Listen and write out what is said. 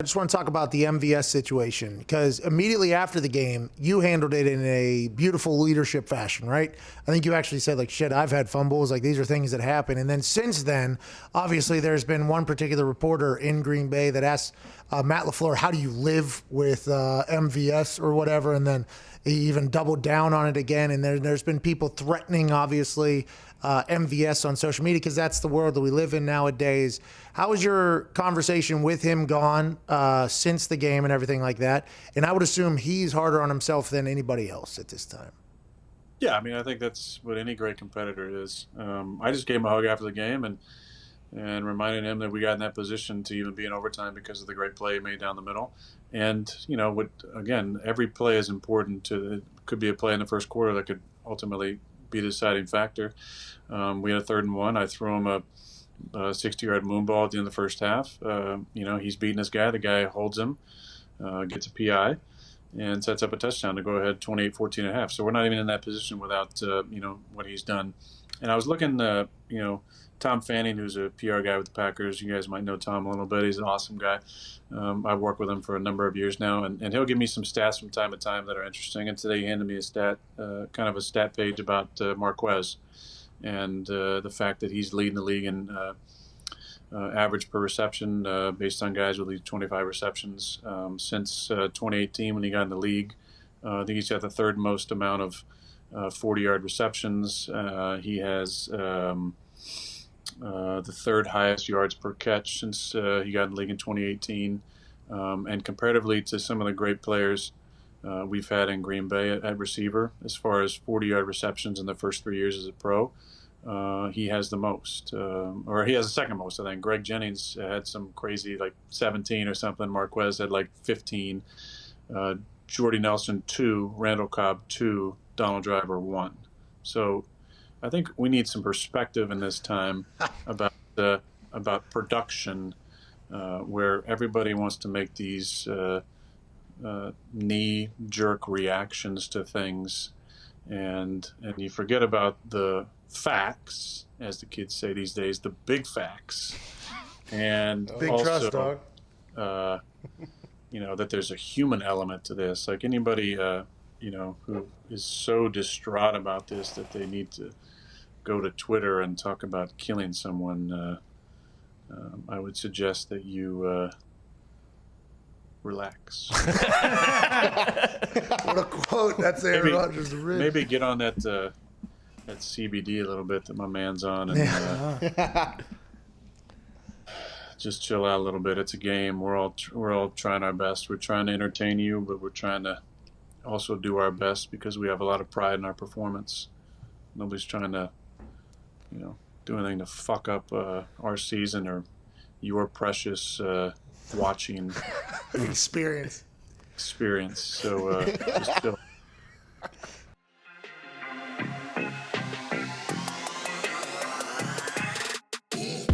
I just want to talk about the MVS situation because immediately after the game, you handled it in a beautiful leadership fashion, right? I think you actually said, like, shit, I've had fumbles. Like, these are things that happen. And then since then, obviously, there's been one particular reporter in Green Bay that asked Matt LaFleur, how do you live with MVS or whatever? And then he even doubled down on it again. And there's been people threatening, obviously, MVS on social media because that's the world that we live in nowadays. How has your conversation with him gone since the game and everything like that? And I would assume he's harder on himself than anybody else at this time. Yeah, I mean, I think that's what any great competitor is. I just gave him a hug after the game and reminded him that we got in that position to even be in overtime because of the great play he made down the middle. And, you know, again, every play is important. It could be a play in the first quarter that could ultimately be the deciding factor. We had a 3rd and 1. I threw him a 60-yard moon ball at the end of the first half. You know, he's beating this guy. The guy holds him, gets a PI, and sets up a touchdown to go ahead 28-14 and a half. So we're not even in that position without, you know, what he's done. And I was looking, you know, Tom Fanning, who's a PR guy with the Packers. You guys might know Tom a little bit. He's an awesome guy. I've worked with him for a number of years now, and he'll give me some stats from time to time that are interesting. And today he handed me a stat, kind of a stat page about Marquez and the fact that he's leading the league in average per reception based on guys with at least 25 receptions since 2018 when he got in the league. I think he's got the 3rd most amount of 40-yard receptions. He has the 3rd highest yards per catch since he got in the league in 2018. And comparatively to some of the great players we've had in Green Bay at receiver, as far as 40-yard receptions in the first 3 years as a pro, he has the most, or he has the 2nd most, I think. Greg Jennings had some crazy, like 17 or something. Marquez had like 15. Jordy Nelson 2, Randall Cobb 2, Donald Driver 1. So I think we need some perspective in this time about production, where everybody wants to make these knee-jerk reactions to things, and you forget about the facts, as the kids say these days, the big facts, and big also, trust, dog. You know, that there's a human element to this. Like anybody, you know, who is so distraught about this that they need to go to Twitter and talk about killing someone, I would suggest that you relax. What a quote. That's Aaron Rodgers. Maybe get on that CBD a little bit that my man's on, and just chill out a little bit. It's a game. We're all trying our best. We're trying to entertain you, but we're trying to also do our best because we have a lot of pride in our performance. Nobody's trying to, you know, do anything to fuck up our season or your precious watching experience. So just chill.